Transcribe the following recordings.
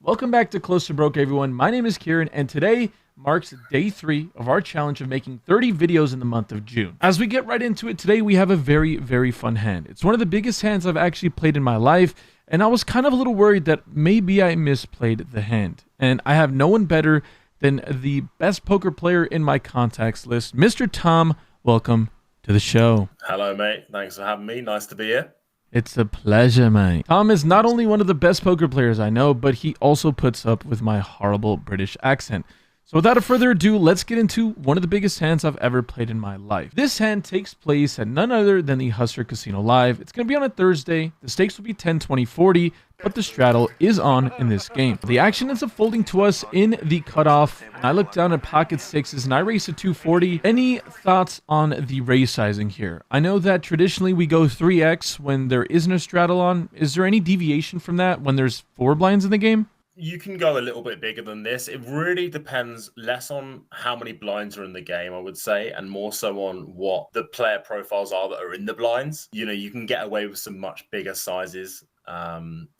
Welcome back to Close to Broke, everyone. My name is Kieran, and today marks day 3 of our challenge of making 30 videos in the month of June. As we get right into it, today we have a very fun hand. It's one of the biggest hands I've actually played in my life, and I was kind of a little worried that maybe I misplayed the hand. And I have no one better than the best poker player in my contacts list, Mr. Tom. Welcome to the show. Hello, mate. Thanks for having me. Nice to be here. It's a pleasure, mate. Tom is not only one of the best poker players I know, but he also puts up with my horrible British accent. So without further ado, let's get into one of the biggest hands I've ever played in my life. This hand takes place at none other than the Hustler Casino Live. It's going to be on a Thursday. The stakes will be 10, 20, 40, but the straddle is on in this game. The action ends up folding to us in the cutoff. I look down at pocket sixes and I raise to 240. Any thoughts on the raise sizing here? I know that traditionally we go 3x when there isn't a straddle on. Is there any deviation from that when there's 4 blinds in the game? You can go a little bit bigger than this. It really depends less on how many blinds are in the game, I would say, and more so on what the player profiles are that are in the blinds. You know, you can get away with some much bigger sizes.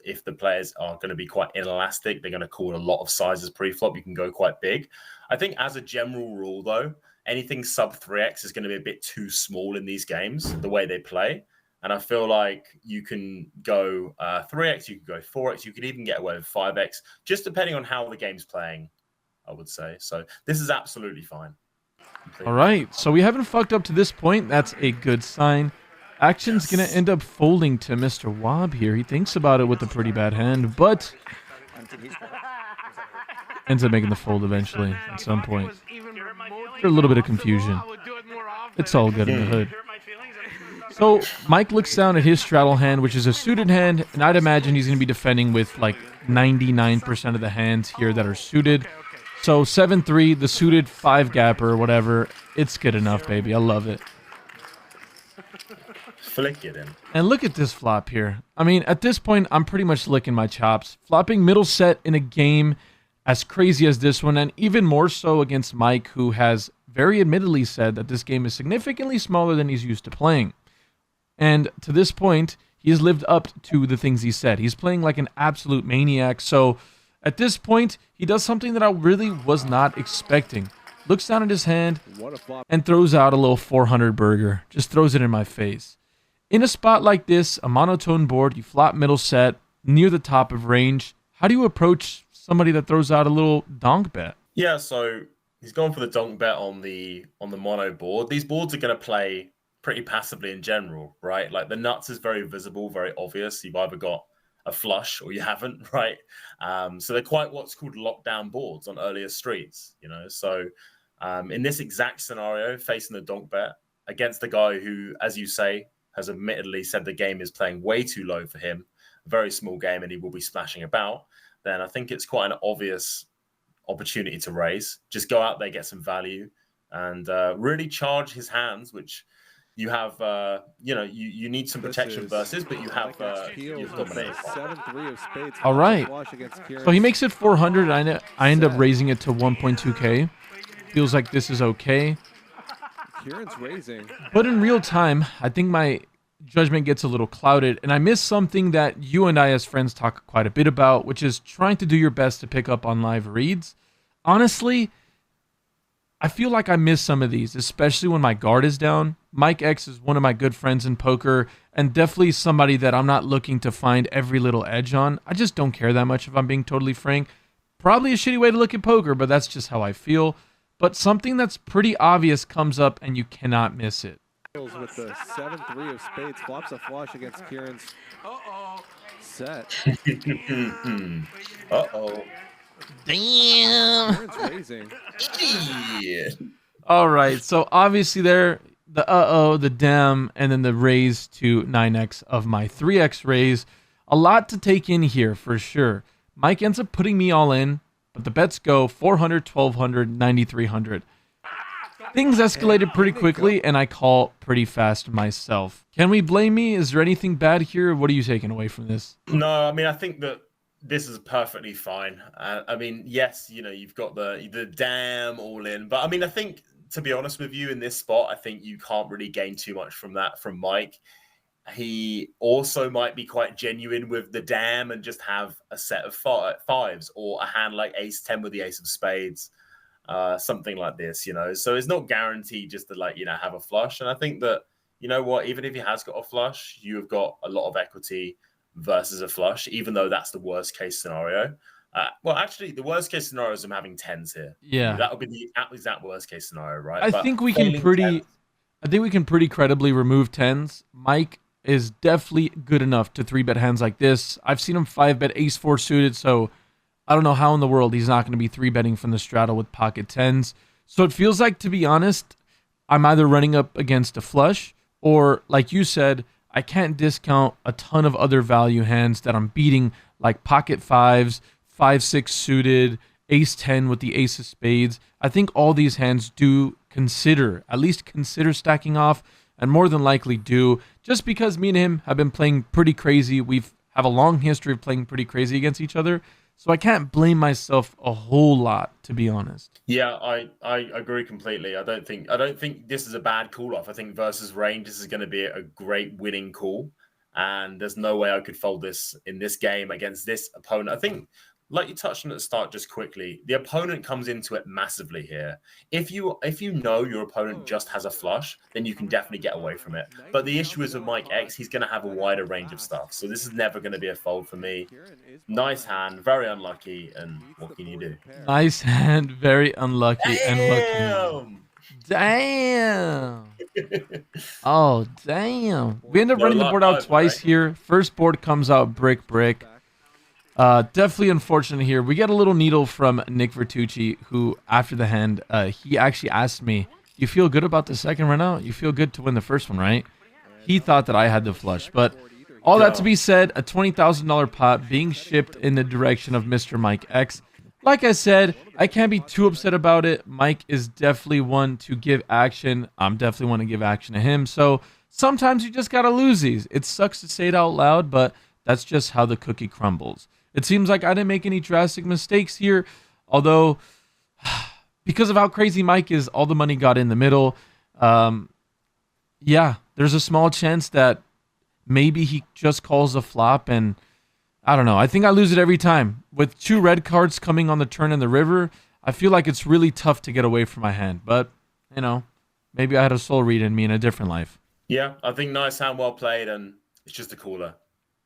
If the players are going to be quite inelastic, they're going to call a lot of sizes pre-flop. You can go quite big. I think as a general rule, though, anything sub 3x is going to be a bit too small in these games, the way they play. And I feel like you can go 3x, you can go 4x, you could even get away with 5x, just depending on how the game's playing, I would say. So this is absolutely fine. All right, so we haven't fucked up to this point. That's a good sign. Action's going to end up folding to Mr. Wob here. He thinks about it with a pretty bad hand, but ends up making the fold eventually at some point. For a little bit of confusion. It's all good in the hood. So Mike looks down at his straddle hand, which is a suited hand, and I'd imagine he's going to be defending with like 99% of the hands here that are suited. So 7-3, the suited 5-gapper or whatever, it's good enough, baby. I love it. Flick it in. And look at this flop here. I mean, at this point, I'm pretty much licking my chops. Flopping middle set in a game as crazy as this one, and even more so against Mike, who has very admittedly said that this game is significantly smaller than he's used to playing. And to this point, he has lived up to the things he said. He's playing like an absolute maniac. So at this point, he does something that I really was not expecting. Looks down at his hand and throws out a little 400 burger. Just throws it in my face. In a spot like this, a monotone board, you flop middle set, near the top of range. How do you approach somebody that throws out a little donk bet? Yeah, so he's gone for the donk bet on the mono board. These boards are going to play pretty passively in general, right? Like the nuts is very visible, very obvious. You've either got a flush or you haven't, right? So they're quite what's called lockdown boards on earlier streets, you know? So in this exact scenario, facing the donk bet against the guy who, as you say, has admittedly said the game is playing way too low for him, a very small game, and he will be splashing about, then I think it's quite an obvious opportunity to raise. Just go out there, get some value, and really charge his hands, which you have, you know, you need some protection versus, but you have you've dominated. 7-3 of spades. All right. So he makes it 400. I end up raising it to 1.2k. Feels like this is okay. Kieran's raising. But in real time, I think my judgment gets a little clouded, and I miss something that you and I as friends talk quite a bit about, which is trying to do your best to pick up on live reads. Honestly, I feel like I miss some of these, especially when my guard is down. Mike X is one of my good friends in poker, and definitely somebody that I'm not looking to find every little edge on. I just don't care that much, if I'm being totally frank. Probably a shitty way to look at poker, but that's just how I feel. But something that's pretty obvious comes up, and you cannot miss it. With the 7-3 of spades, flops a flush against Kieran's set. Uh-oh. Damn. Kieran's raising. Yeah. All right, so obviously there, the the damn, and then the raise to 9x of my 3x raise. A lot to take in here for sure. Mike ends up putting me all in, but the bets go 400, 1200, 9300. Things escalated pretty quickly, and I call pretty fast myself. Can we blame me? Is there anything bad here? What are you taking away from this? No, I mean, I think that this is perfectly fine. I mean, yes, you know, you've got the damn all in, but I mean, I think, to be honest with you, in this spot, I think you can't really gain too much from that from Mike. he also might be quite genuine with the dam and just have a set of fives, or a hand like ace 10 with the ace of spades, something like this, you know. So it's not guaranteed just to, like, you know, have a flush. And I think that, you know what, even if he has got a flush, you have got a lot of equity versus a flush, even though that's the worst case scenario. Well, actually, the worst case scenario is I'm having tens here. Yeah, that would be the exact worst case scenario, right? I think we can pretty credibly remove tens. Mike is definitely good enough to 3-bet hands like this. I've seen him 5-bet ace-4 suited, so I don't know how in the world he's not going to be 3-betting from the straddle with pocket tens. So it feels like, to be honest, I'm either running up against a flush, or, like you said, I can't discount a ton of other value hands that I'm beating, like pocket fives, 5-6 suited, ace 10 with the ace of spades. I think all these hands do at least consider stacking off, and more than likely do, just because me and him have been playing pretty crazy. Have a long history of playing pretty crazy against each other, so I can't blame myself a whole lot, to be honest. Yeah, I agree completely. I don't think this is a bad call off. I think versus range, this is going to be a great winning call, and there's no way I could fold this in this game against this opponent. I think, like you touched on at the start, just quickly, the opponent comes into it massively here. If you know your opponent just has a flush, then you can definitely get away from it. But the issue is with Mike X, he's going to have a wider range of stuff. So this is never going to be a fold for me. Nice hand, very unlucky, and what can you do? Nice hand, very unlucky, Damn! and lucky. Damn. Oh, damn. We end up running the board out twice here. First board comes out brick. Definitely unfortunate here. We get a little needle from Nick Vertucci, who, after the hand, he actually asked me, you feel good about the second run out? You feel good to win the first one, right? He thought that I had the flush. But all that to be said, a $20,000 pot being shipped in the direction of Mr. Mike X. Like I said, I can't be too upset about it. Mike is definitely one to give action. I'm definitely one to give action to him. So sometimes you just got to lose these. It sucks to say it out loud, but that's just how the cookie crumbles. It seems like I didn't make any drastic mistakes here, although because of how crazy Mike is, all the money got in the middle. Yeah, there's a small chance that maybe he just calls a flop, and I don't know. I think I lose it every time. With 2 red cards coming on the turn in the river, I feel like it's really tough to get away from my hand. But, you know, maybe I had a soul read in me in a different life. Yeah, I think nice hand, well played, and it's just a cooler.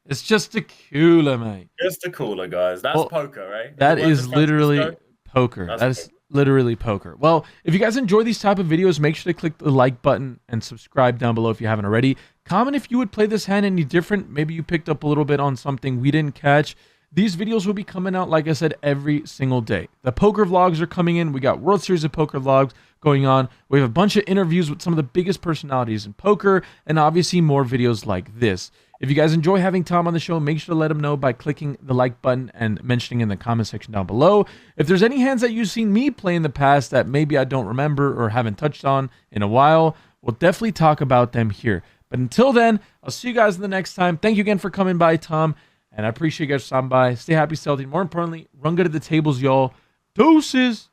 It's just a cooler, mate. Just a cooler, guys. That's poker, right? That is literally poker. That is literally poker. Well, if you guys enjoy these type of videos, make sure to click the like button and subscribe down below if you haven't already. Comment if you would play this hand any different. Maybe you picked up a little bit on something we didn't catch. These videos will be coming out, like I said, every single day. The poker vlogs are coming in. We got World Series of Poker vlogs going on. We have a bunch of interviews with some of the biggest personalities in poker, and obviously more videos like this. If you guys enjoy having Tom on the show, make sure to let him know by clicking the like button and mentioning in the comment section down below. If there's any hands that you've seen me play in the past that maybe I don't remember or haven't touched on in a while, we'll definitely talk about them here. But until then, I'll see you guys in the next time. Thank you again for coming by, Tom. And I appreciate you guys stopping by. Stay happy, stay healthy. More importantly, run good at the tables, y'all. Deuces.